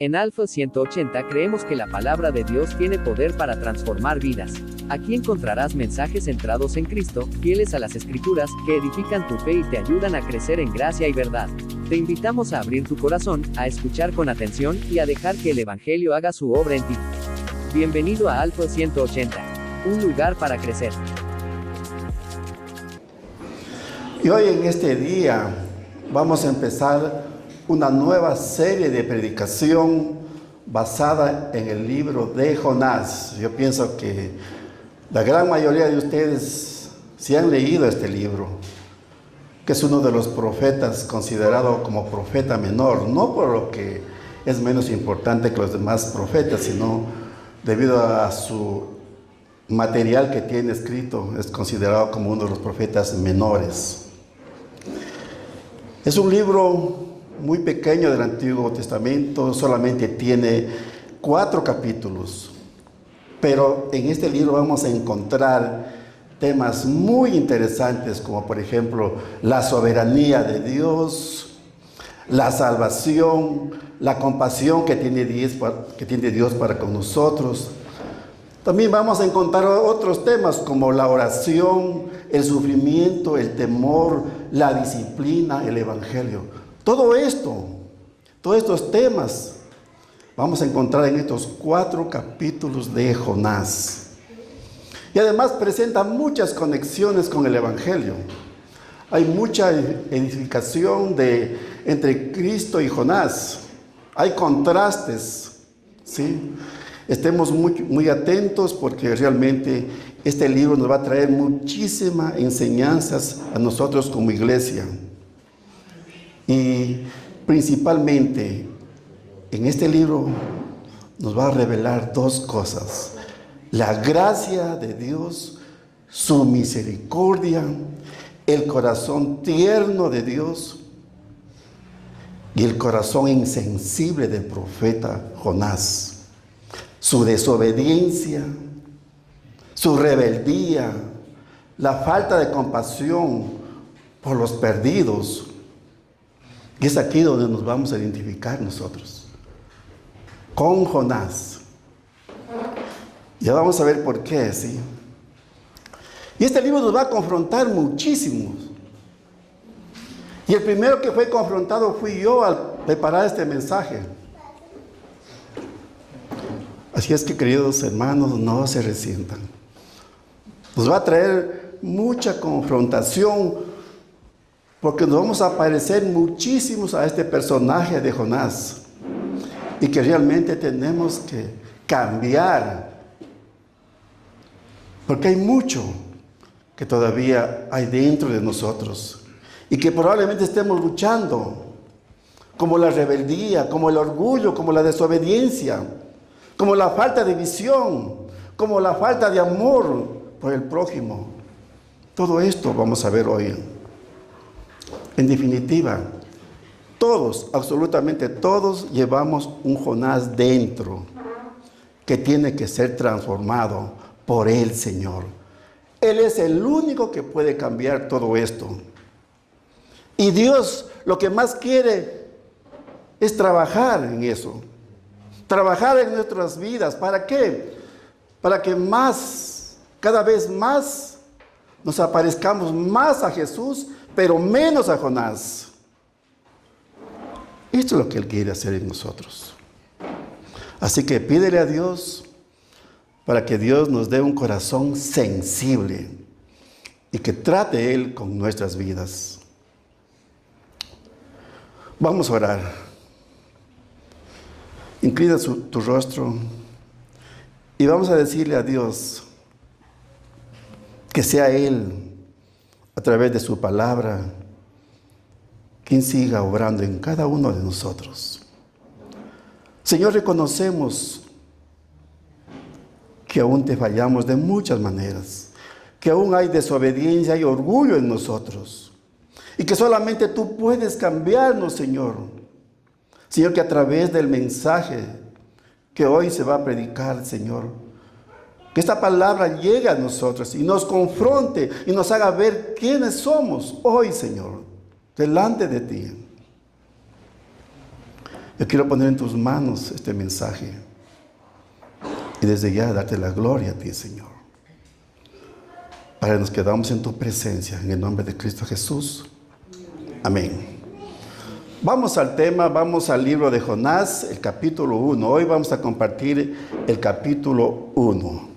En Alfa 180 creemos que la palabra de Dios tiene poder para transformar vidas. Aquí encontrarás mensajes centrados en Cristo, fieles a las Escrituras, que edifican tu fe y te ayudan a crecer en gracia y verdad. Te invitamos a abrir tu corazón, a escuchar con atención y a dejar que el Evangelio haga su obra en ti. Bienvenido a Alfa 180, un lugar para crecer. Y hoy en este día vamos a empezar una nueva serie de predicación basada en el libro de Jonás. Yo pienso que la gran mayoría de ustedes sí han leído este libro, que es uno de los profetas considerado como profeta menor, no por lo que es menos importante que los demás profetas, sino debido a su material que tiene escrito, es considerado como uno de los profetas menores. Es un libro muy pequeño del Antiguo Testamento, solamente tiene 4 capítulos, pero en este libro vamos a encontrar temas muy interesantes, como por ejemplo la soberanía de Dios, la salvación, la compasión que tiene Dios para con nosotros. También vamos a encontrar otros temas como la oración, el sufrimiento, el temor, la disciplina, el evangelio. Todos estos temas vamos a encontrar en estos 4 capítulos de Jonás. Y además presenta muchas conexiones con el evangelio. Hay mucha edificación entre Cristo y Jonás. Hay contrastes, ¿sí? Estemos muy atentos porque realmente este libro nos va a traer muchísimas enseñanzas a nosotros como iglesia. Y principalmente en este libro nos va a revelar 2 cosas: la gracia de Dios, su misericordia, el corazón tierno de Dios y el corazón insensible del profeta Jonás, su desobediencia, su rebeldía, la falta de compasión por los perdidos. Y es aquí donde nos vamos a identificar nosotros con Jonás. Ya vamos a ver por qué, ¿sí? Y este libro nos va a confrontar muchísimo. Y el primero que fue confrontado fui yo al preparar este mensaje. Así es que, queridos hermanos, no se resientan. Nos va a traer mucha confrontación, porque nos vamos a parecer muchísimos a este personaje de Jonás. Y que realmente tenemos que cambiar. Porque hay mucho que todavía hay dentro de nosotros. Y que probablemente estemos luchando. Como la rebeldía, como el orgullo, como la desobediencia. Como la falta de visión. Como la falta de amor por el prójimo. Todo esto vamos a ver hoy. En definitiva, todos, absolutamente todos, llevamos un Jonás dentro que tiene que ser transformado por el Señor. Él es el único que puede cambiar todo esto. Y Dios lo que más quiere es trabajar en eso. Trabajar en nuestras vidas. ¿Para qué? Para que cada vez más, nos aparezcamos más a Jesús, pero menos a Jonás. Esto es lo que Él quiere hacer en nosotros. Así que pídele a Dios para que Dios nos dé un corazón sensible y que trate Él con nuestras vidas. Vamos a orar. Inclina tu rostro y vamos a decirle a Dios que sea Él, a través de su palabra, quien siga obrando en cada uno de nosotros. Señor, reconocemos que aún te fallamos de muchas maneras, que aún hay desobediencia y orgullo en nosotros, y que solamente tú puedes cambiarnos, Señor. Señor, que a través del mensaje que hoy se va a predicar, Señor, que esta palabra llegue a nosotros y nos confronte y nos haga ver quiénes somos hoy, Señor, delante de ti. Yo quiero poner en tus manos este mensaje y desde ya darte la gloria a ti, Señor. Padre, nos quedamos en tu presencia, en el nombre de Cristo Jesús. Amén. Vamos al tema, vamos al libro de Jonás, el capítulo 1. Hoy vamos a compartir el capítulo 1.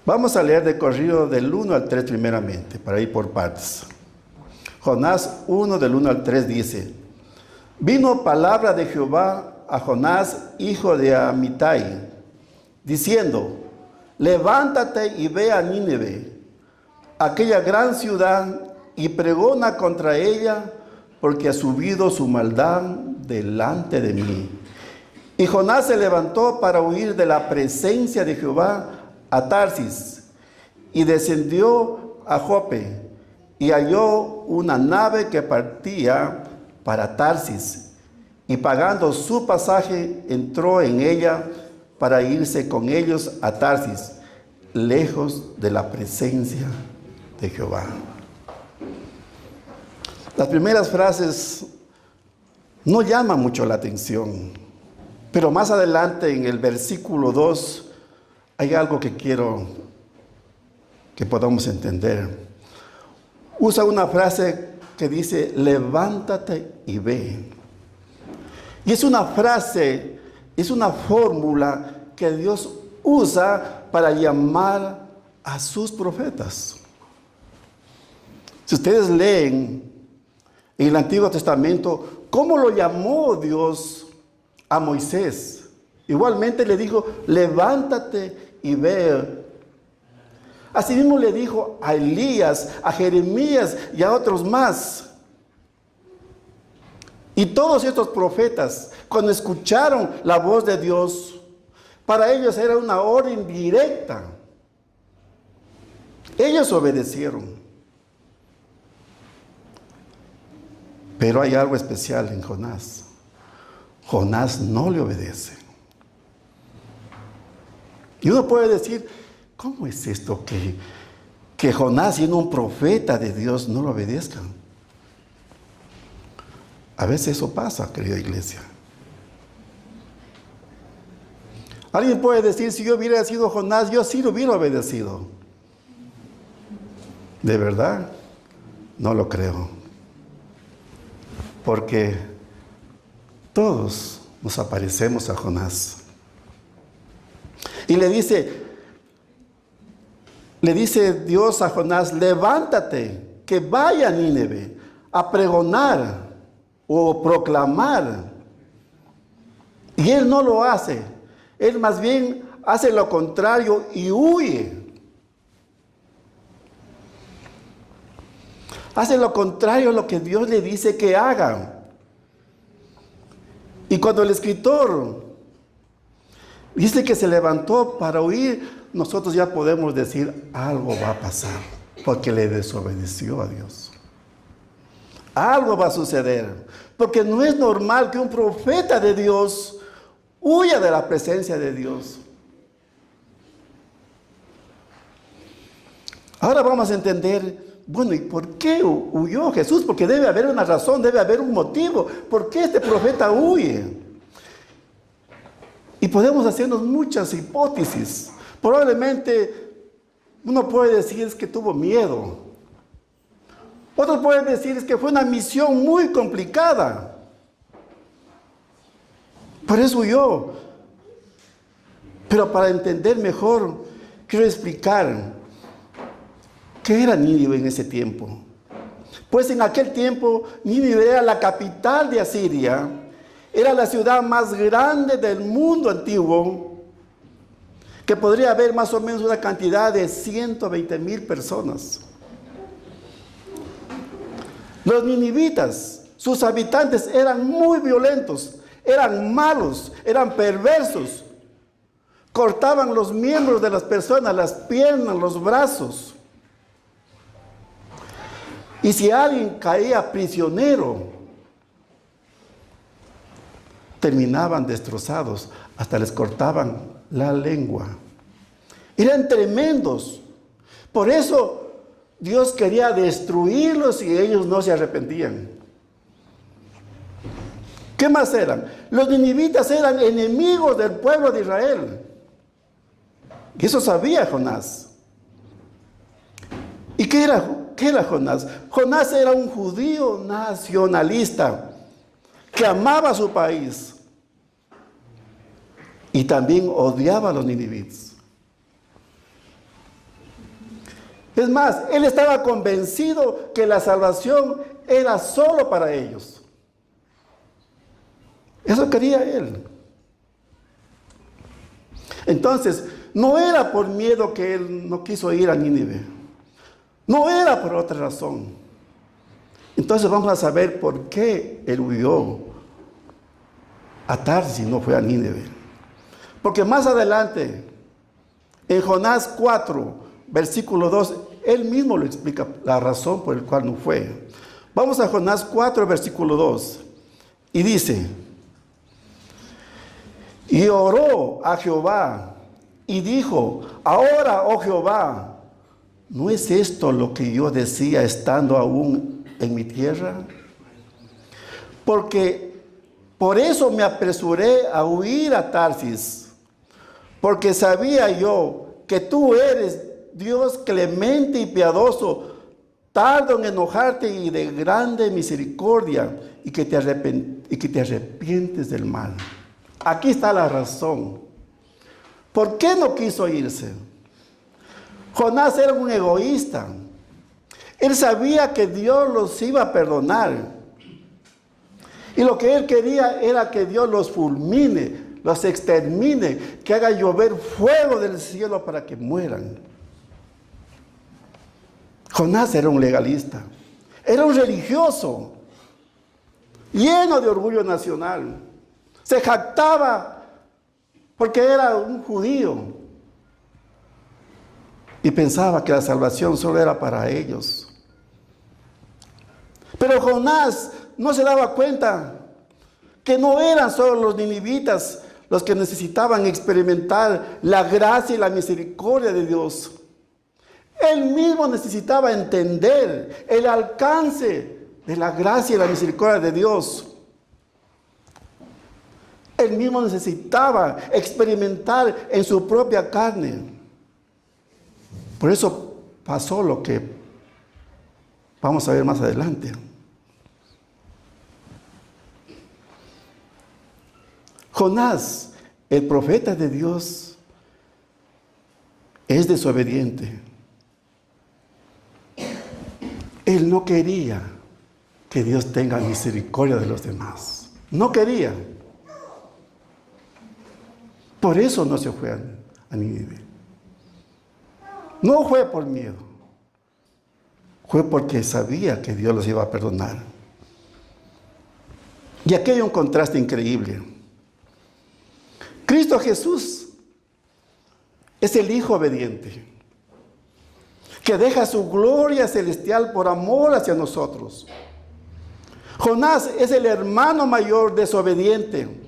Vamos a leer de corrido del 1 al 3 primeramente, para ir por partes. Jonás 1 del 1 al 3 dice: Vino palabra de Jehová a Jonás, hijo de Amitai, diciendo: Levántate y ve a Nínive, aquella gran ciudad, y pregona contra ella, porque ha subido su maldad delante de mí. Y Jonás se levantó para huir de la presencia de Jehová a Tarsis, y descendió a Jope, y halló una nave que partía para Tarsis, y pagando su pasaje, entró en ella para irse con ellos a Tarsis, lejos de la presencia de Jehová. Las primeras frases no llaman mucho la atención, pero más adelante en el versículo 2 hay algo que quiero que podamos entender. Usa una frase que dice: levántate y ve. Y es una frase, es una fórmula que Dios usa para llamar a sus profetas. Si ustedes leen en el Antiguo Testamento cómo lo llamó Dios a Moisés, igualmente le dijo: levántate y ve. Asimismo le dijo a Elías, a Jeremías y a otros más. Y todos estos profetas, cuando escucharon la voz de Dios, para ellos era una orden directa. Ellos obedecieron. Pero hay algo especial en Jonás. Jonás no le obedece. Y uno puede decir: ¿cómo es esto que Jonás, siendo un profeta de Dios, no lo obedezca? A veces eso pasa, querida iglesia. Alguien puede decir: si yo hubiera sido Jonás, yo sí lo hubiera obedecido. ¿De verdad? No lo creo. Porque todos nos aparecemos a Jonás. Y le dice Dios a Jonás: levántate, que vaya a Nínive a pregonar o proclamar. Y él no lo hace. Él más bien hace lo contrario y huye. Hace lo contrario a lo que Dios le dice que haga. Y cuando el escritor dice que se levantó para huir, nosotros ya podemos decir: algo va a pasar, porque le desobedeció a Dios. Algo va a suceder, porque no es normal que un profeta de Dios huya de la presencia de Dios. Ahora vamos a entender, bueno, ¿y por qué huyó Jesús? Porque debe haber una razón, debe haber un motivo. ¿Por qué este profeta huye? Y podemos hacernos muchas hipótesis. Probablemente uno puede decir es que tuvo miedo. Otros pueden decir es que fue una misión muy complicada. Por eso huyó. Pero para entender mejor, quiero explicar qué era Nínive en ese tiempo. Pues en aquel tiempo Nínive era la capital de Asiria. Era la ciudad más grande del mundo antiguo, que podría haber más o menos una cantidad de 120,000 personas. Los ninivitas, sus habitantes, eran muy violentos, eran malos, eran perversos. Cortaban los miembros de las personas, las piernas, los brazos. Y si alguien caía prisionero, terminaban destrozados, hasta les cortaban la lengua. Eran tremendos. Por eso Dios quería destruirlos y ellos no se arrepentían. ¿Qué más eran? Los ninivitas eran enemigos del pueblo de Israel. Y eso sabía Jonás. ¿Y qué era Jonás? Jonás era un judío nacionalista que amaba a su país y también odiaba a los ninivitas. Es más, él estaba convencido que la salvación era solo para ellos. Eso quería él. Entonces, no era por miedo que él no quiso ir a Nínive. No era por otra razón. Entonces vamos a saber por qué él huyó a Tarsis y no fue a Nínive. Porque más adelante, en Jonás 4, versículo 2, él mismo lo explica la razón por la cual no fue. Vamos a Jonás 4, versículo 2. Y dice: y oró a Jehová y dijo: ahora, oh Jehová, ¿no es esto lo que yo decía estando aún en mi tierra? Porque por eso me apresuré a huir a Tarsis, porque sabía yo que tú eres Dios clemente y piadoso, tardo en enojarte y de grande misericordia, y que te arrepientes del mal. Aquí está la razón. ¿Por qué no quiso irse? Jonás era un egoísta. Él sabía que Dios los iba a perdonar. Y lo que él quería era que Dios los fulmine, los extermine, que haga llover fuego del cielo para que mueran. Jonás era un legalista. Era un religioso, lleno de orgullo nacional. Se jactaba porque era un judío y pensaba que la salvación solo era para ellos. Pero Jonás no se daba cuenta que no eran solo los ninivitas los que necesitaban experimentar la gracia y la misericordia de Dios. Él mismo necesitaba entender el alcance de la gracia y la misericordia de Dios. Él mismo necesitaba experimentar en su propia carne. Por eso pasó lo que vamos a ver más adelante. Jonás, el profeta de Dios, es desobediente. Él no quería que Dios tenga misericordia de los demás. No quería. Por eso no se fue a Nínive. No fue por miedo. Fue porque sabía que Dios los iba a perdonar. Y aquí hay un contraste increíble. Cristo Jesús es el Hijo obediente, que deja su gloria celestial por amor hacia nosotros. Jonás es el hermano mayor desobediente.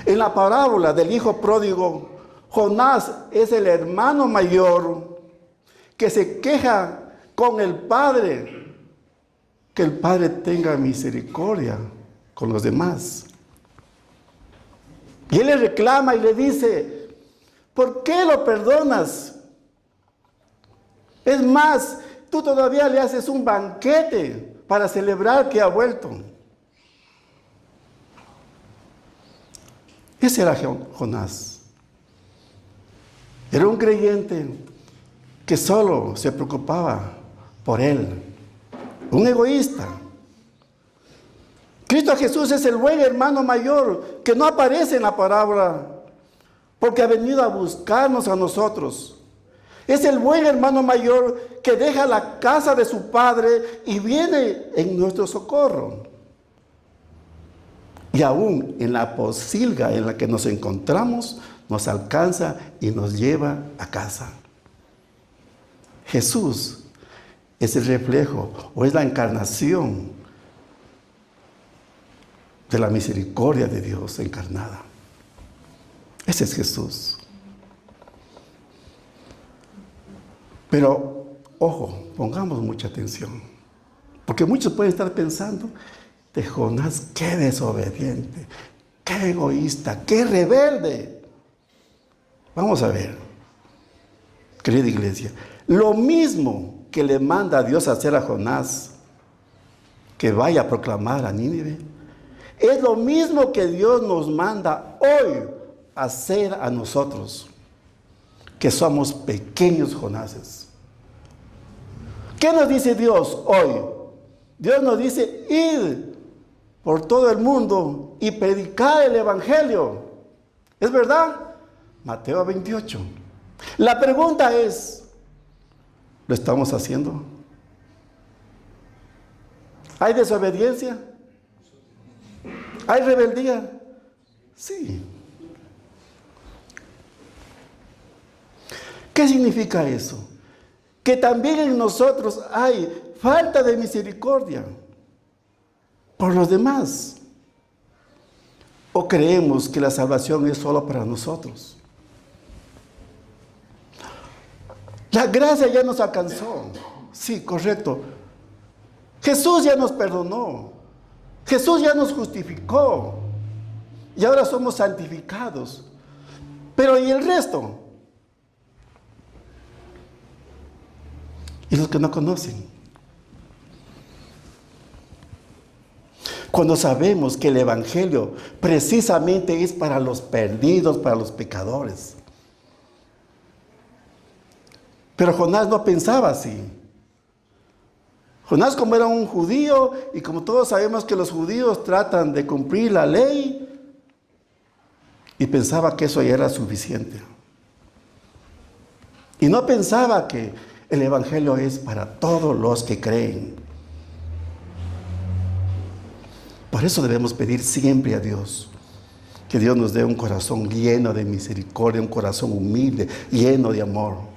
En la parábola del hijo pródigo, Jonás es el hermano mayor que se queja con el padre, que el padre tenga misericordia con los demás. Y él le reclama y le dice: ¿por qué lo perdonas? Es más, tú todavía le haces un banquete para celebrar que ha vuelto. Ese era Jonás. Era un creyente que solo se preocupaba por él. Un egoísta. Cristo Jesús es el buen hermano mayor que no aparece en la parábola porque ha venido a buscarnos a nosotros. Es el buen hermano mayor que deja la casa de su padre y viene en nuestro socorro. Y aún en la posilga en la que nos encontramos, nos alcanza y nos lleva a casa. Jesús es el reflejo o es la encarnación de la misericordia de Dios encarnada. Ese es Jesús. Pero, ojo, pongamos mucha atención. Porque muchos pueden estar pensando de Jonás, qué desobediente, qué egoísta, qué rebelde. Vamos a ver, querida iglesia, lo mismo que le manda a Dios hacer a Jonás, que vaya a proclamar a Nínive, es lo mismo que Dios nos manda hoy hacer a nosotros, que somos pequeños Jonases. ¿Qué nos dice Dios hoy? Dios nos dice, id por todo el mundo y predicar el evangelio. ¿Es verdad? Mateo 28. La pregunta es, ¿lo estamos haciendo? ¿Hay desobediencia? ¿Hay rebeldía? Sí. ¿Qué significa eso? Que también en nosotros hay falta de misericordia por los demás. ¿O creemos que la salvación es solo para nosotros? La gracia ya nos alcanzó. Sí, correcto. Jesús ya nos perdonó. Jesús ya nos justificó. Y ahora somos santificados. Pero ¿y el resto? ¿Y los que no conocen? Cuando sabemos que el evangelio precisamente es para los perdidos, para los pecadores. Pero Jonás no pensaba así. Jonás, como era un judío, y como todos sabemos que los judíos tratan de cumplir la ley, y pensaba que eso ya era suficiente. Y no pensaba que el evangelio es para todos los que creen. Por eso debemos pedir siempre a Dios, que Dios nos dé un corazón lleno de misericordia, un corazón humilde, lleno de amor.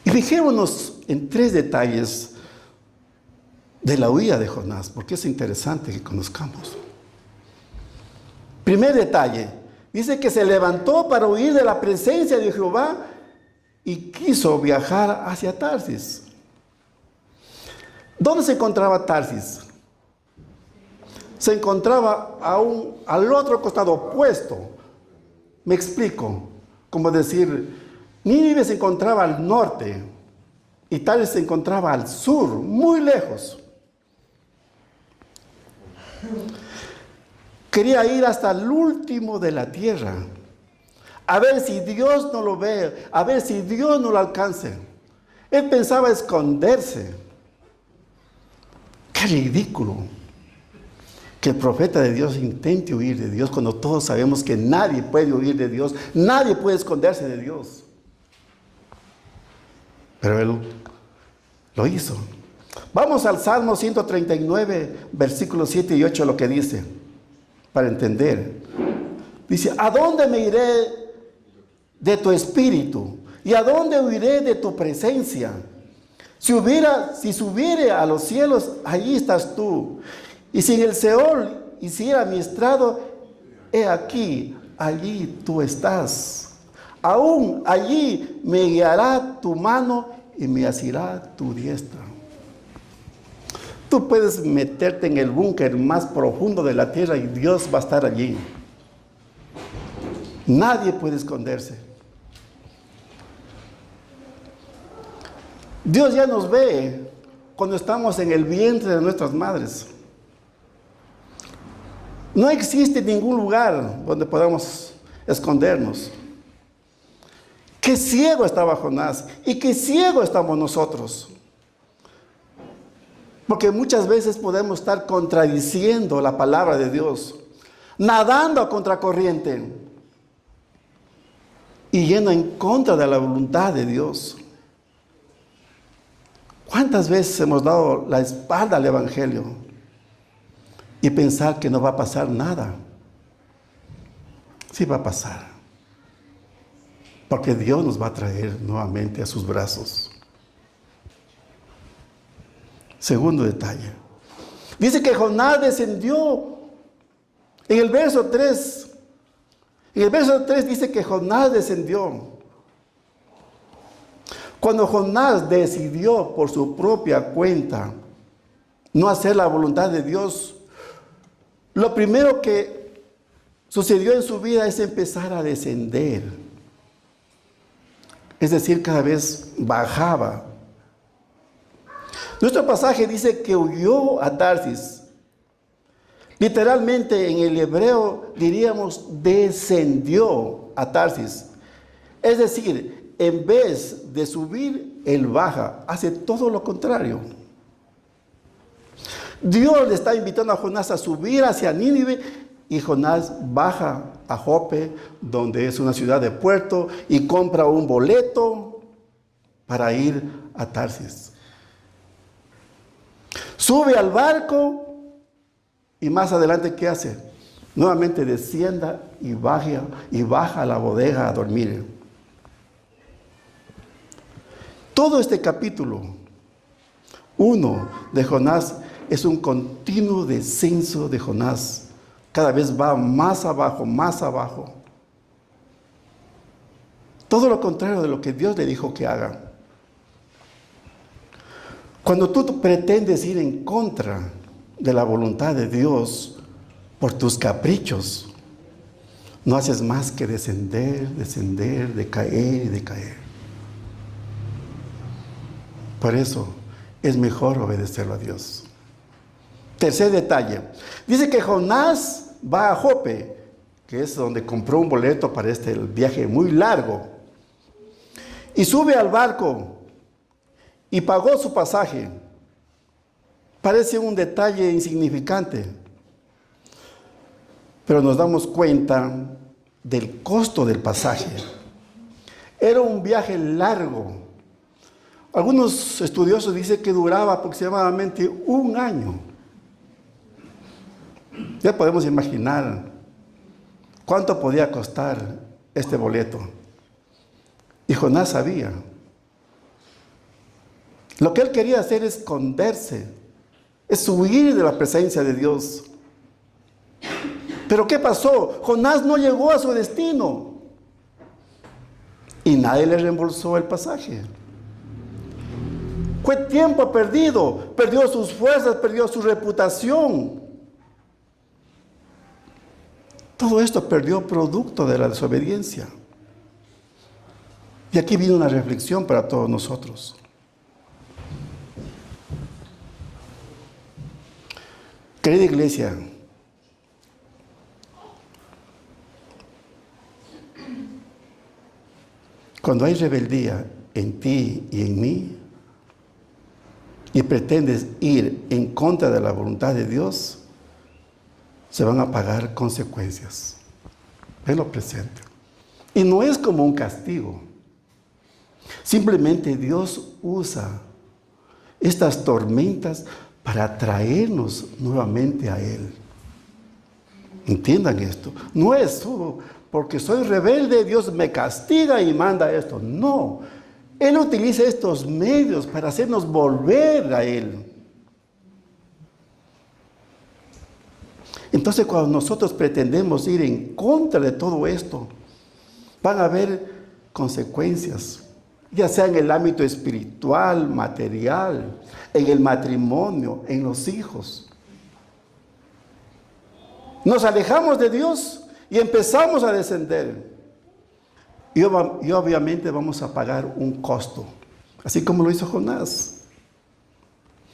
Y fijémonos en 3 detalles de la huida de Jonás, porque es interesante que conozcamos. Primer detalle, dice que se levantó para huir de la presencia de Jehová y quiso viajar hacia Tarsis. ¿Dónde se encontraba Tarsis? Se encontraba al otro costado opuesto. Me explico, como decir, Nínive se encontraba al norte y Tarsis se encontraba al sur, muy lejos. Quería ir hasta el último de la tierra, a ver si Dios no lo ve, a ver si Dios no lo alcance. Él pensaba esconderse. Qué ridículo que el profeta de Dios intente huir de Dios cuando todos sabemos que nadie puede huir de Dios, nadie puede esconderse de Dios. Pero él lo hizo. Vamos al Salmo 139, versículos 7 y 8, lo que dice, para entender. Dice, ¿a dónde me iré de tu espíritu? ¿Y a dónde huiré de tu presencia? Si subiere a los cielos, allí estás tú. Y si en el Seol hiciera mi estrado, he aquí, allí tú estás. Aún allí me guiará tu mano y me asirá tu diestra. Tú puedes meterte en el búnker más profundo de la tierra y Dios va a estar allí. Nadie puede esconderse. Dios ya nos ve cuando estamos en el vientre de nuestras madres. No existe ningún lugar donde podamos escondernos. Qué ciego estaba Jonás y qué ciego estamos nosotros. Porque muchas veces podemos estar contradiciendo la palabra de Dios, nadando a contracorriente y yendo en contra de la voluntad de Dios. ¿Cuántas veces hemos dado la espalda al evangelio y pensar que no va a pasar nada? Sí va a pasar. Porque Dios nos va a traer nuevamente a sus brazos. Segundo detalle. Dice que Jonás descendió. En el verso 3. En el verso 3 dice que Jonás descendió. Cuando Jonás decidió por su propia cuenta no hacer la voluntad de Dios, lo primero que sucedió en su vida es empezar a descender. Es decir, cada vez bajaba. Nuestro pasaje dice que huyó a Tarsis. Literalmente en el hebreo diríamos descendió a Tarsis. Es decir, en vez de subir, él baja, hace todo lo contrario. Dios le está invitando a Jonás a subir hacia Nínive y Jonás baja a Jope, donde es una ciudad de puerto, y compra un boleto para ir a Tarsis. Sube al barco y más adelante, ¿qué hace? Nuevamente descienda y baja a la bodega a dormir. Todo este capítulo 1 de Jonás es un continuo descenso de Jonás. Cada vez va más abajo, más abajo. Todo lo contrario de lo que Dios le dijo que haga. Cuando tú pretendes ir en contra de la voluntad de Dios por tus caprichos, no haces más que descender, decaer y decaer. Por eso es mejor obedecerlo a Dios. Tercer detalle. Dice que Jonás va a Jope, que es donde compró un boleto para este viaje muy largo. Y sube al barco y pagó su pasaje. Parece un detalle insignificante, pero nos damos cuenta del costo del pasaje. Era un viaje largo. Algunos estudiosos dicen que duraba aproximadamente un año. Ya podemos imaginar cuánto podía costar este boleto. Y Jonás sabía. Lo que él quería hacer es esconderse, es huir de la presencia de Dios. Pero ¿qué pasó? Jonás no llegó a su destino y nadie le reembolsó el pasaje. Fue tiempo perdido, perdió sus fuerzas, perdió su reputación. Todo esto perdió producto de la desobediencia. Y aquí viene una reflexión para todos nosotros. Querida iglesia, cuando hay rebeldía en ti y en mí, y pretendes ir en contra de la voluntad de Dios, se van a pagar consecuencias. Tenlo presente. Y no es como un castigo. Simplemente Dios usa estas tormentas para traernos nuevamente a Él. Entiendan esto. No es porque soy rebelde, Dios me castiga y manda esto. No. Él utiliza estos medios para hacernos volver a Él. Entonces, cuando nosotros pretendemos ir en contra de todo esto, van a haber consecuencias, ya sea en el ámbito espiritual, material, en el matrimonio, en los hijos. Nos alejamos de Dios y empezamos a descender. Y obviamente vamos a pagar un costo, así como lo hizo Jonás.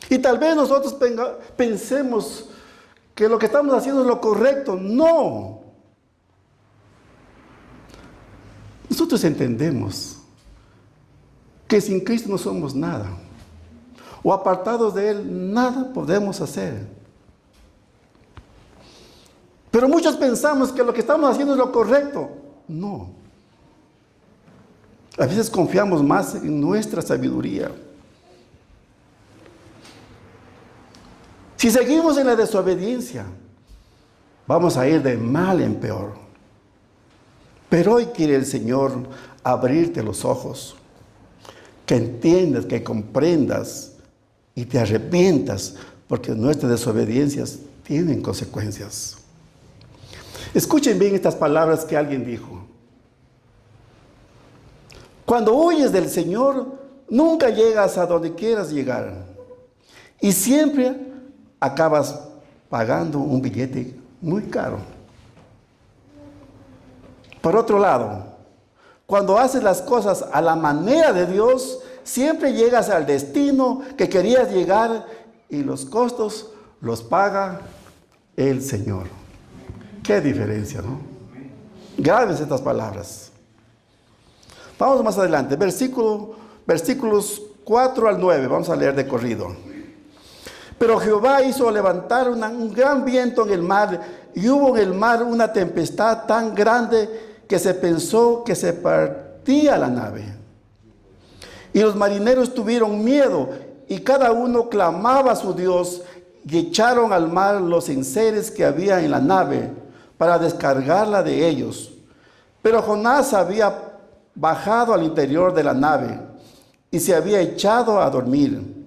Y tal vez nosotros pensemos que lo que estamos haciendo es lo correcto. No. Nosotros entendemos que sin Cristo no somos nada. O apartados de Él, nada podemos hacer. Pero muchos pensamos que lo que estamos haciendo es lo correcto. No. A veces confiamos más en nuestra sabiduría. Si seguimos en la desobediencia, vamos a ir de mal en peor. Pero hoy quiere el Señor abrirte los ojos, que entiendas, que comprendas y te arrepientas, porque nuestras desobediencias tienen consecuencias. Escuchen bien estas palabras que alguien dijo. Cuando huyes del Señor, nunca llegas a donde quieras llegar. Y siempre acabas pagando un billete muy caro. Por otro lado, cuando haces las cosas a la manera de Dios, siempre llegas al destino que querías llegar y los costos los paga el Señor. Qué diferencia, ¿no? Graves estas palabras. Vamos más adelante, versículos 4 al 9, vamos a leer de corrido. Pero Jehová hizo levantar un gran viento en el mar, y hubo en el mar una tempestad tan grande que se pensó que se partía la nave. Y los marineros tuvieron miedo, y cada uno clamaba a su Dios, y echaron al mar los enseres que había en la nave, para descargarla de ellos. Pero Jonás había bajado al interior de la nave, y se había echado a dormir.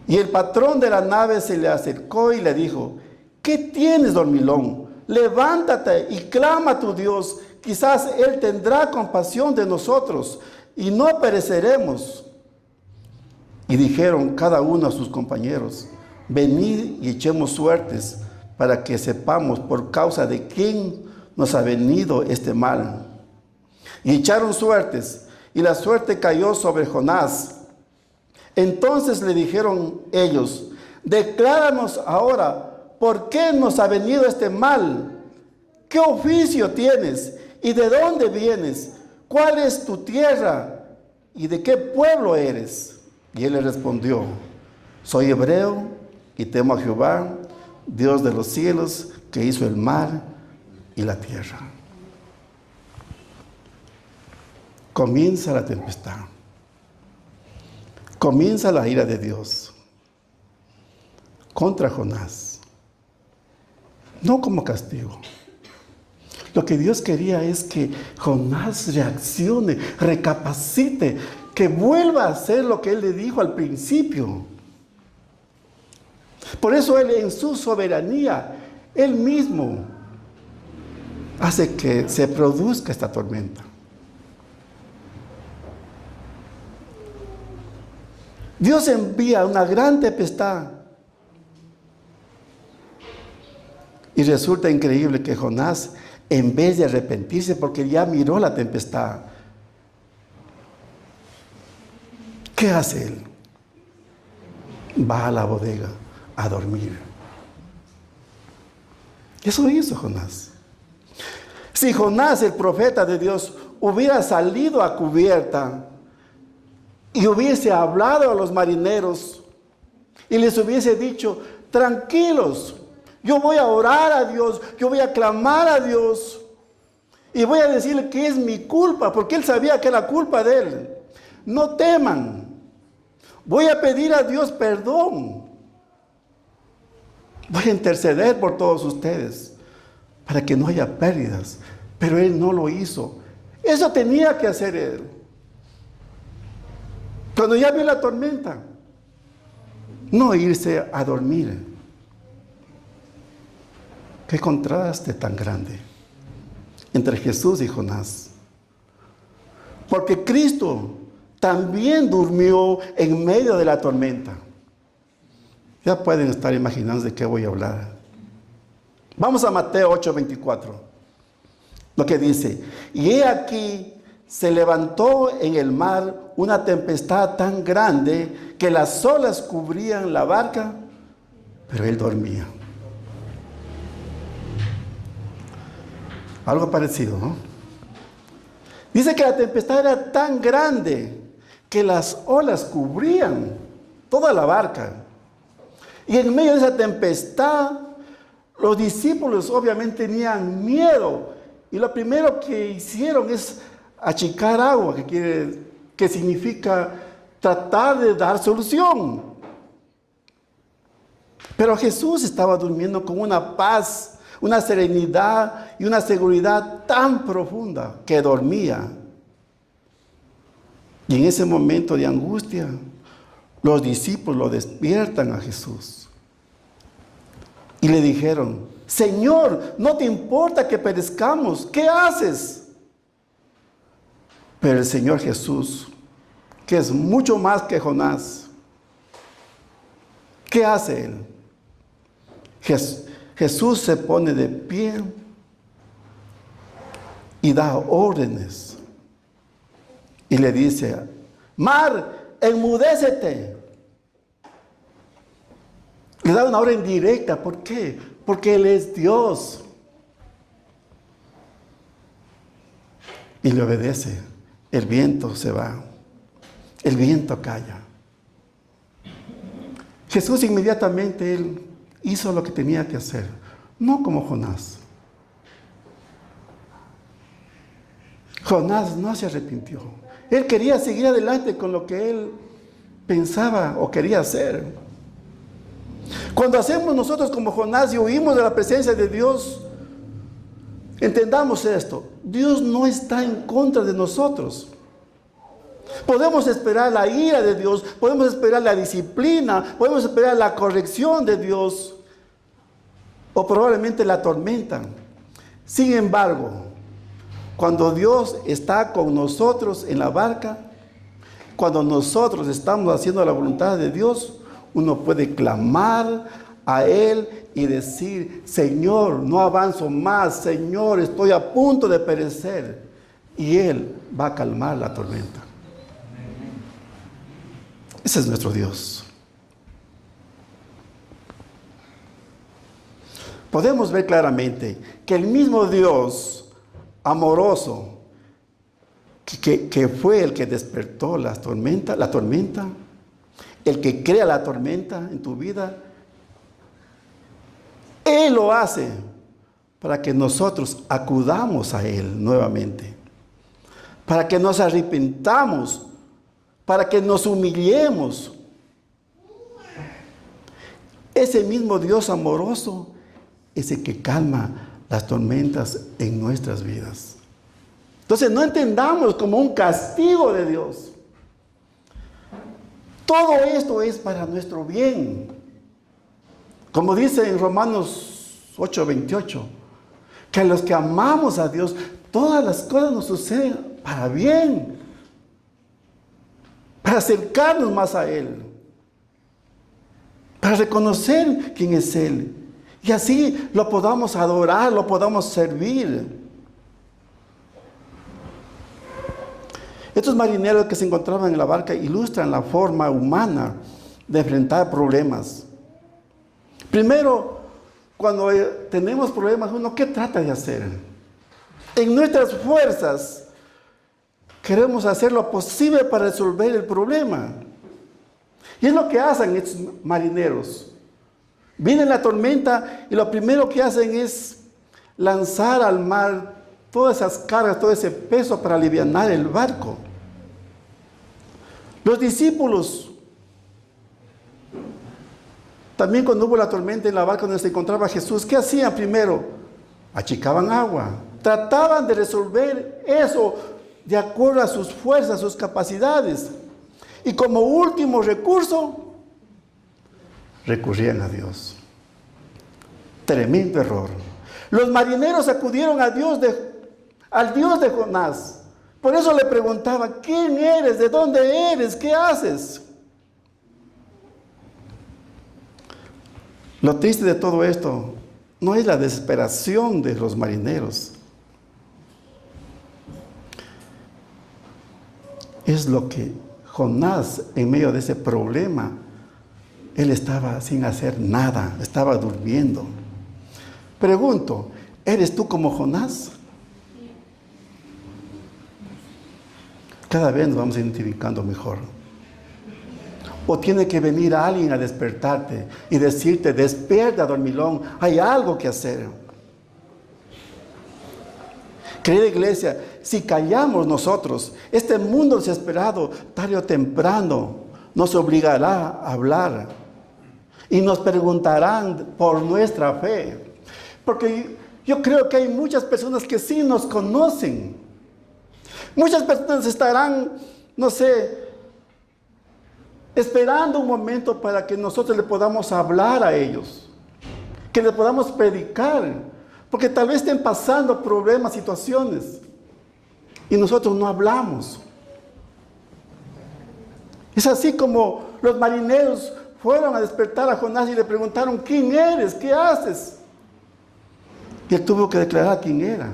Y el patrón de la nave se le acercó y le dijo: ¿qué tienes, dormilón? Levántate y clama a tu Dios, quizás Él tendrá compasión de nosotros y no pereceremos. Y dijeron cada uno a sus compañeros: venid y echemos suertes para que sepamos por causa de quién nos ha venido este mal. Y echaron suertes, y la suerte cayó sobre Jonás. Entonces le dijeron ellos: decláranos ahora, ¿por qué nos ha venido este mal? ¿Qué oficio tienes? ¿Y de dónde vienes? ¿Cuál es tu tierra? ¿Y de qué pueblo eres? Y él le respondió: soy hebreo y temo a Jehová, Dios de los cielos, que hizo el mar y la tierra. Comienza la tempestad. Comienza la ira de Dios contra Jonás. No como castigo. Lo que Dios quería es que Jonás reaccione, recapacite, que vuelva a hacer lo que él le dijo al principio. Por eso él, en su soberanía, él mismo hace que se produzca esta tormenta. Dios envía una gran tempestad. Y resulta increíble que Jonás, en vez de arrepentirse porque ya miró la tempestad, ¿qué hace él? Va a la bodega a dormir. Eso hizo Jonás. Si Jonás, el profeta de Dios, hubiera salido a cubierta y hubiese hablado a los marineros y les hubiese dicho: tranquilos, yo voy a orar a Dios, yo voy a clamar a Dios y voy a decirle que es mi culpa, porque él sabía que era culpa de él. No teman, voy a pedir a Dios perdón, voy a interceder por todos ustedes para que no haya pérdidas. Pero él no lo hizo. Eso tenía que hacer él. Cuando ya vio la tormenta, no irse a dormir. Qué contraste tan grande entre Jesús y Jonás. Porque Cristo también durmió en medio de la tormenta. Ya pueden estar imaginando de qué voy a hablar. Vamos a Mateo 8:24. Lo que dice: y he aquí, se levantó en el mar una tempestad tan grande que las olas cubrían la barca, pero él dormía. Algo parecido, ¿no? Dice que la tempestad era tan grande que las olas cubrían toda la barca. Y en medio de esa tempestad, los discípulos obviamente tenían miedo. Y lo primero que hicieron es achicar agua, que significa tratar de dar solución. Pero Jesús estaba durmiendo con una paz, una serenidad y una seguridad tan profunda que dormía. Y en ese momento de angustia, los discípulos lo despiertan a Jesús. Y le dijeron: Señor, ¿no te importa que perezcamos? ¿Qué haces? Pero el Señor Jesús, que es mucho más que Jonás, ¿qué hace él? Jesús se pone de pie y da órdenes. Y le dice, mar, enmudécete. Le da una orden directa. ¿Por qué? Porque Él es Dios. Y le obedece. El viento se va. El viento calla. Jesús inmediatamente, Él hizo lo que tenía que hacer. No como Jonás. Jonás no se arrepintió. Él quería seguir adelante con lo que él pensaba o quería hacer. Cuando hacemos nosotros como Jonás y huimos de la presencia de Dios, entendamos esto: Dios no está en contra de nosotros. Podemos esperar la ira de Dios, podemos esperar la disciplina, podemos esperar la corrección de Dios, o probablemente la tormenta. Sin embargo, cuando Dios está con nosotros en la barca, cuando nosotros estamos haciendo la voluntad de Dios, uno puede clamar a Él y decir: Señor, no avanzo más, Señor, estoy a punto de perecer. Y Él va a calmar la tormenta. Ese es nuestro Dios. Podemos ver claramente que el mismo Dios amoroso, que fue el que despertó la tormenta, el que crea la tormenta en tu vida, Él lo hace para que nosotros acudamos a Él nuevamente, para que nos arrepintamos, para que nos humillemos. Ese mismo Dios amoroso es el que calma las tormentas en nuestras vidas. Entonces no entendamos como un castigo de Dios. Todo esto es para nuestro bien. Como dice en Romanos 8:28, que a los que amamos a Dios, todas las cosas nos suceden para bien, para acercarnos más a Él, para reconocer quién es Él, y así lo podamos adorar, lo podamos servir. Estos marineros que se encontraban en la barca ilustran la forma humana de enfrentar problemas. Primero, cuando tenemos problemas, uno, ¿qué trata de hacer? En nuestras fuerzas, queremos hacer lo posible para resolver el problema. Y es lo que hacen estos marineros. Viene la tormenta y lo primero que hacen es lanzar al mar todas esas cargas, todo ese peso para alivianar el barco. Los discípulos, también cuando hubo la tormenta en la barca donde se encontraba Jesús, ¿qué hacían primero? Achicaban agua. Trataban de resolver eso de acuerdo a sus fuerzas, sus capacidades. Y como último recurso, recurrían a Dios. Tremendo error. Los marineros acudieron al Dios de Jonás. Por eso le preguntaba: ¿quién eres? ¿De dónde eres? ¿Qué haces? Lo triste de todo esto no es la desesperación de los marineros. Es lo que Jonás, en medio de ese problema, él estaba sin hacer nada, estaba durmiendo. Pregunto, ¿eres tú como Jonás? Cada vez nos vamos identificando mejor. O tiene que venir alguien a despertarte y decirte: despierta, dormilón, hay algo que hacer. Querida iglesia, si callamos nosotros, este mundo desesperado, tarde o temprano, nos obligará a hablar. Y nos preguntarán por nuestra fe. Porque yo creo que hay muchas personas que sí nos conocen. Muchas personas estarán, no sé, esperando un momento para que nosotros le podamos hablar a ellos, que le podamos predicar, porque tal vez estén pasando problemas, situaciones, y nosotros no hablamos. Es así como los marineros fueron a despertar a Jonás y le preguntaron, ¿quién eres? ¿Qué haces? Y él tuvo que declarar quién era.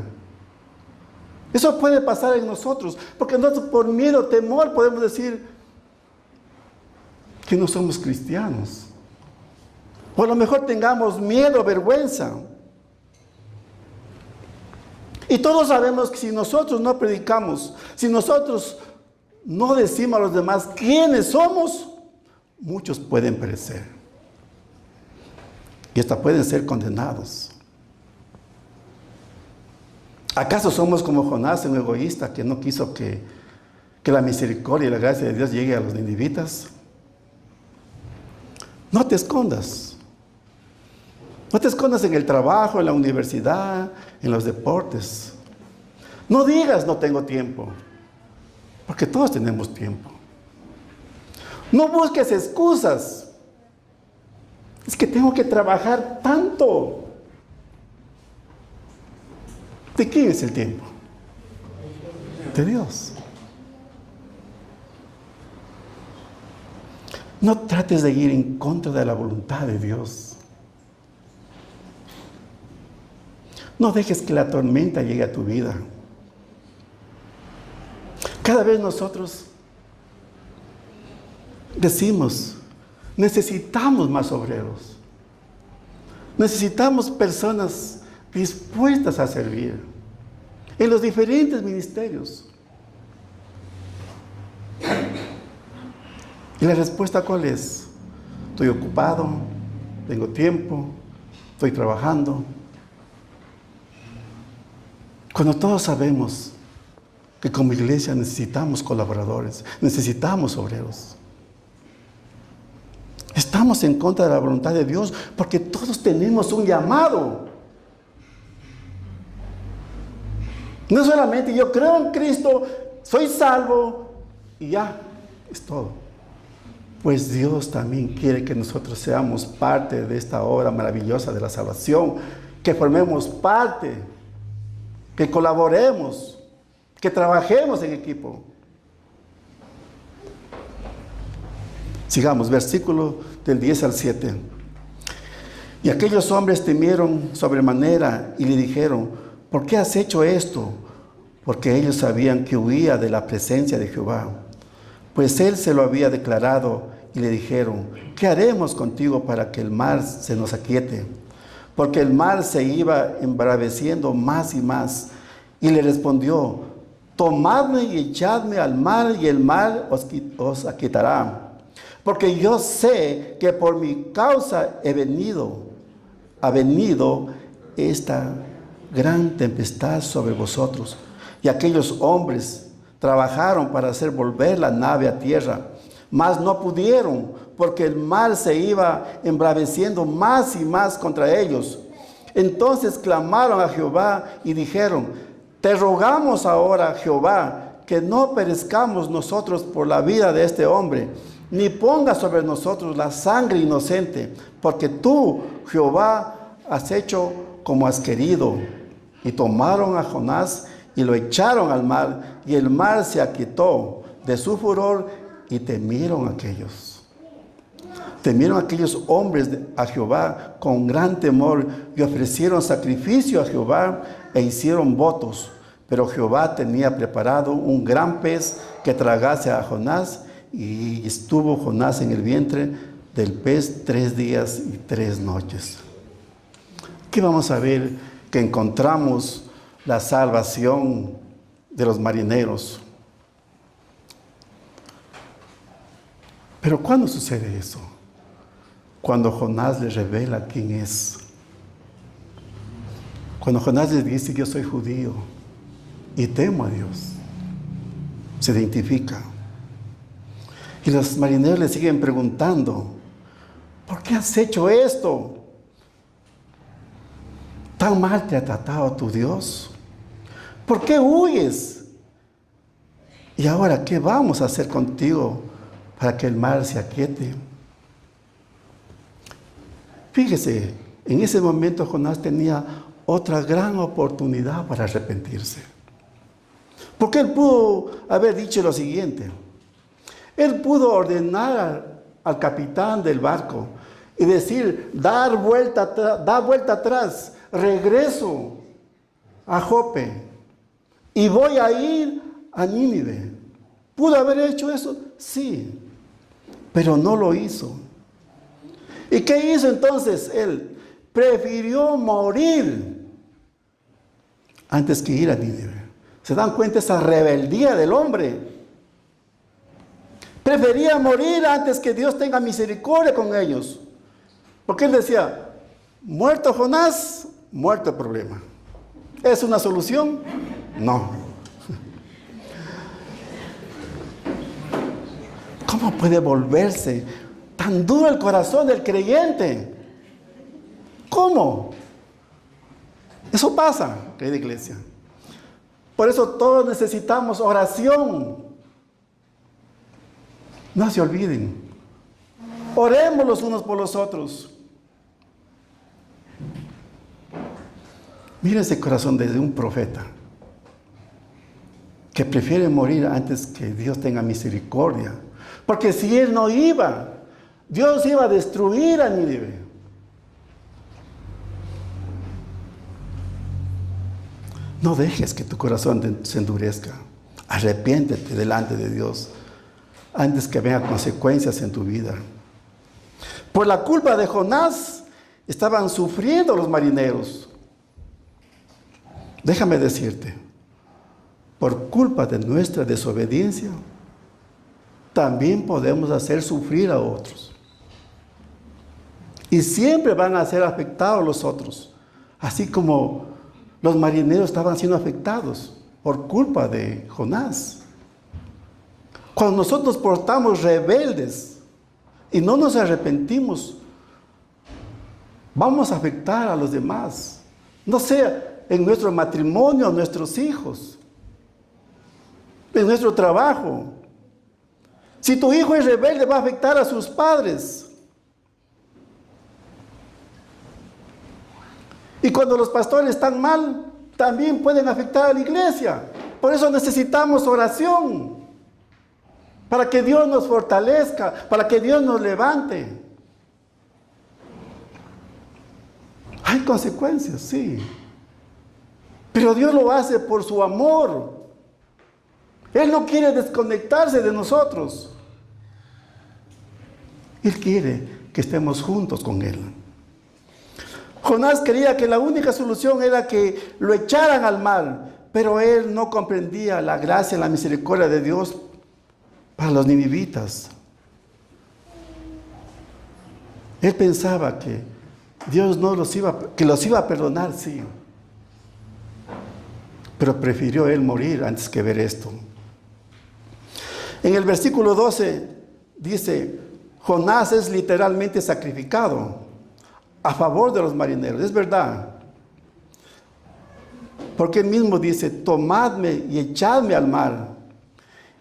Eso puede pasar en nosotros, porque nosotros por miedo, temor, podemos decir que no somos cristianos. O a lo mejor tengamos miedo, vergüenza. Y todos sabemos que si nosotros no predicamos, si nosotros no decimos a los demás quiénes somos, muchos pueden perecer. Y hasta pueden ser condenados. ¿Acaso somos como Jonás, un egoísta que no quiso que la misericordia y la gracia de Dios llegue a los ninivitas? No te escondas. No te escondas en el trabajo, en la universidad, en los deportes. No digas no tengo tiempo, porque todos tenemos tiempo. No busques excusas. Es que tengo que trabajar tanto. ¿De quién es el tiempo? De Dios. No trates de ir en contra de la voluntad de Dios. No dejes que la tormenta llegue a tu vida. Cada vez nosotros decimos, necesitamos más obreros. Necesitamos personas dispuestas a servir en los diferentes ministerios. ¿Y la respuesta cuál es? Estoy ocupado, tengo tiempo, estoy trabajando. Cuando todos sabemos que como iglesia necesitamos colaboradores, necesitamos obreros. Estamos en contra de la voluntad de Dios porque todos tenemos un llamado. No solamente yo creo en Cristo, soy salvo y ya, es todo. Pues Dios también quiere que nosotros seamos parte de esta obra maravillosa de la salvación, que formemos parte, que colaboremos, que trabajemos en equipo. Sigamos, versículo del 10 al 7. Y aquellos hombres temieron sobremanera y le dijeron, ¿por qué has hecho esto? Porque ellos sabían que huía de la presencia de Jehová. Pues él se lo había declarado y le dijeron, ¿qué haremos contigo para que el mar se nos aquiete? Porque el mar se iba embraveciendo más y más. Y le respondió, tomadme y echadme al mar y el mar os aquietará. Porque yo sé que por mi causa ha venido esta gran tempestad sobre vosotros. Y aquellos hombres trabajaron para hacer volver la nave a tierra, mas no pudieron, porque el mar se iba embraveciendo más y más contra ellos. Entonces clamaron a Jehová y dijeron, te rogamos ahora, Jehová, que no perezcamos nosotros por la vida de este hombre, ni ponga sobre nosotros la sangre inocente, porque tú, Jehová, has hecho como has querido. Y tomaron a Jonás y lo echaron al mar, y el mar se aquietó de su furor, y temieron aquellos. Temieron aquellos hombres a Jehová con gran temor, y ofrecieron sacrificio a Jehová, e hicieron votos. Pero Jehová tenía preparado un gran pez que tragase a Jonás, y estuvo Jonás en el vientre del pez 3 días y 3 noches. Aquí vamos a ver que encontramos la salvación de los marineros. Pero ¿cuándo sucede eso? Cuando Jonás les revela quién es. Cuando Jonás les dice, yo soy judío y temo a Dios. Se identifica. Y los marineros le siguen preguntando, ¿por qué has hecho esto? ¿Tan mal te ha tratado tu Dios? ¿Por qué huyes? Y ahora, ¿qué vamos a hacer contigo para que el mar se aquiete? Fíjese, en ese momento Jonás tenía otra gran oportunidad para arrepentirse. Porque él pudo haber dicho lo siguiente. Él pudo ordenar al capitán del barco y decir, da vuelta atrás, regreso a Jope y voy a ir a Nínive. ¿Pudo haber hecho eso? Sí, pero no lo hizo. ¿Y qué hizo entonces él? Prefirió morir antes que ir a Nínive. ¿Se dan cuenta esa rebeldía del hombre? Prefería morir antes que Dios tenga misericordia con ellos. Porque él decía, muerto Jonás, muerto el problema. ¿Es una solución? No. ¿Cómo puede volverse tan duro el corazón del creyente? ¿Cómo? Eso pasa, querida iglesia. Por eso todos necesitamos oración. No se olviden. Oremos los unos por los otros. Miren ese corazón de un profeta que prefiere morir antes que Dios tenga misericordia. Porque si él no iba, Dios iba a destruir a Nínive. No dejes que tu corazón se endurezca. Arrepiéntete delante de Dios antes que vengan consecuencias en tu vida. Por la culpa de Jonás estaban sufriendo los marineros. Déjame decirte, por culpa de nuestra desobediencia, también podemos hacer sufrir a otros. Y siempre van a ser afectados los otros, así como los marineros estaban siendo afectados por culpa de Jonás. Cuando nosotros portamos rebeldes y no nos arrepentimos, vamos a afectar a los demás. No sea en nuestro matrimonio, a nuestros hijos, en nuestro trabajo. Si tu hijo es rebelde, va a afectar a sus padres. Y cuando los pastores están mal, también pueden afectar a la iglesia. Por eso necesitamos oración, para que Dios nos fortalezca, para que Dios nos levante. Hay consecuencias, sí. Pero Dios lo hace por su amor. Él no quiere desconectarse de nosotros. Él quiere que estemos juntos con Él. Jonás creía que la única solución era que lo echaran al mar, pero él no comprendía la gracia y la misericordia de Dios para los ninivitas. Él pensaba que Dios los iba a perdonar, sí. Pero prefirió él morir antes que ver esto. En el versículo 12 dice, Jonás es literalmente sacrificado a favor de los marineros. Es verdad. Porque él mismo dice, tomadme y echadme al mar.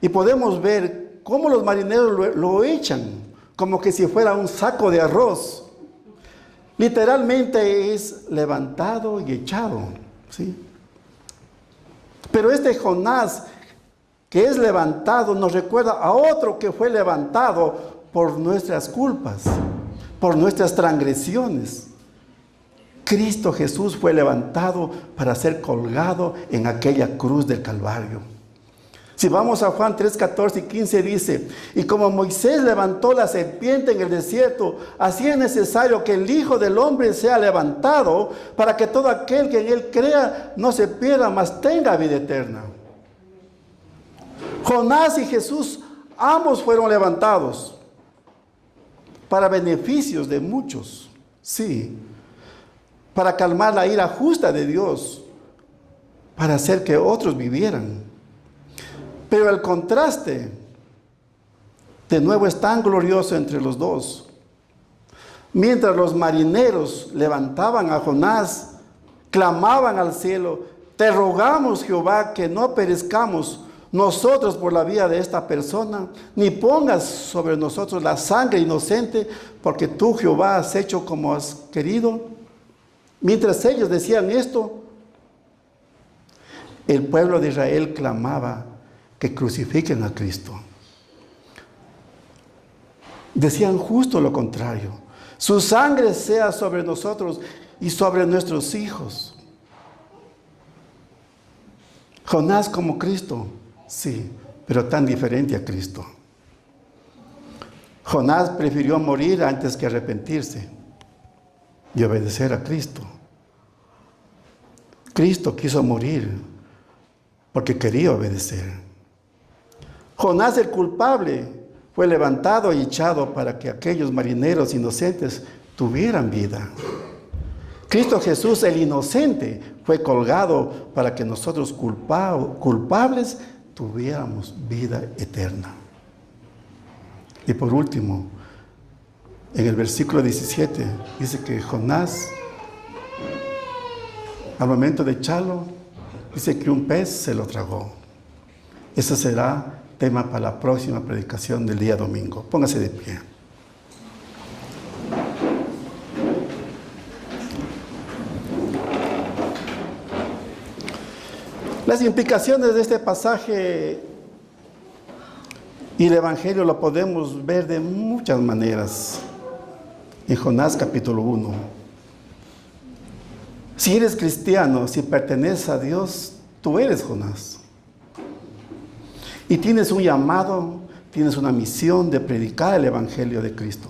Y podemos ver cómo los marineros lo echan, como que si fuera un saco de arroz. Literalmente es levantado y echado, ¿sí? Pero este Jonás que es levantado nos recuerda a otro que fue levantado por nuestras culpas, por nuestras transgresiones. Cristo Jesús fue levantado para ser colgado en aquella cruz del Calvario. Si vamos a Juan 3, 14 y 15 dice, y como Moisés levantó la serpiente en el desierto, así es necesario que el Hijo del Hombre sea levantado para que todo aquel que en él crea no se pierda, mas tenga vida eterna. Jonás y Jesús ambos fueron levantados para beneficios de muchos, sí, para calmar la ira justa de Dios, para hacer que otros vivieran. Pero el contraste, de nuevo, es tan glorioso entre los dos. Mientras los marineros levantaban a Jonás, clamaban al cielo, te rogamos, Jehová, que no perezcamos nosotros por la vida de esta persona, ni pongas sobre nosotros la sangre inocente, porque tú, Jehová, has hecho como has querido. Mientras ellos decían esto, el pueblo de Israel clamaba que crucifiquen a Cristo. Decían justo lo contrario. Su sangre sea sobre nosotros y sobre nuestros hijos. Jonás como Cristo, sí, pero tan diferente a Cristo. Jonás prefirió morir antes que arrepentirse y obedecer a Cristo. Cristo quiso morir porque quería obedecer. Jonás, el culpable, fue levantado y echado para que aquellos marineros inocentes tuvieran vida. Cristo Jesús, el inocente, fue colgado para que nosotros culpables tuviéramos vida eterna. Y por último, en el versículo 17, dice que Jonás, al momento de echarlo, dice que un pez se lo tragó. Ese será tema para la próxima predicación del día domingo. Póngase de pie. Las implicaciones de este pasaje y el Evangelio lo podemos ver de muchas maneras. En Jonás capítulo 1. Si eres cristiano, si perteneces a Dios, tú eres Jonás. Y tienes un llamado, tienes una misión de predicar el Evangelio de Cristo.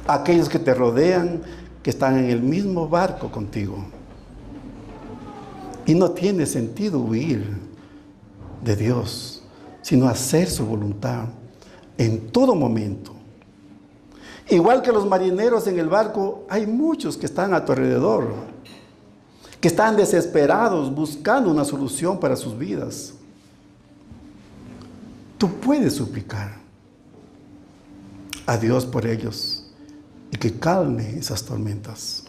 Aquellos que te rodean, que están en el mismo barco contigo. Y no tiene sentido huir de Dios, sino hacer su voluntad en todo momento. Igual que los marineros en el barco, hay muchos que están a tu alrededor, que están desesperados buscando una solución para sus vidas. Tú puedes suplicar a Dios por ellos y que calme esas tormentas.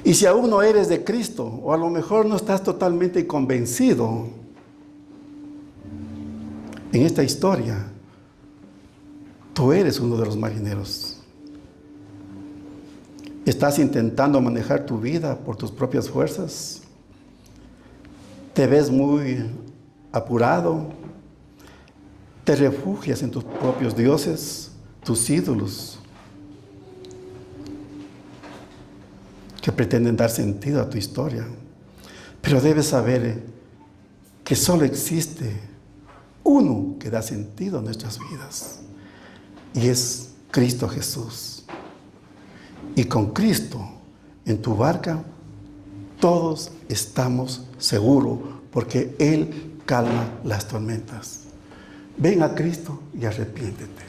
Y si aún no eres de Cristo, o a lo mejor no estás totalmente convencido en esta historia, tú eres uno de los marineros. ¿Estás intentando manejar tu vida por tus propias fuerzas? ¿Te ves muy apurado? ¿Te refugias en tus propios dioses, tus ídolos, que pretenden dar sentido a tu historia? Pero debes saber que solo existe uno que da sentido a nuestras vidas, y es Cristo Jesús. Y con Cristo en tu barca, todos estamos seguros, porque Él calma las tormentas. Ven a Cristo y arrepiéntete.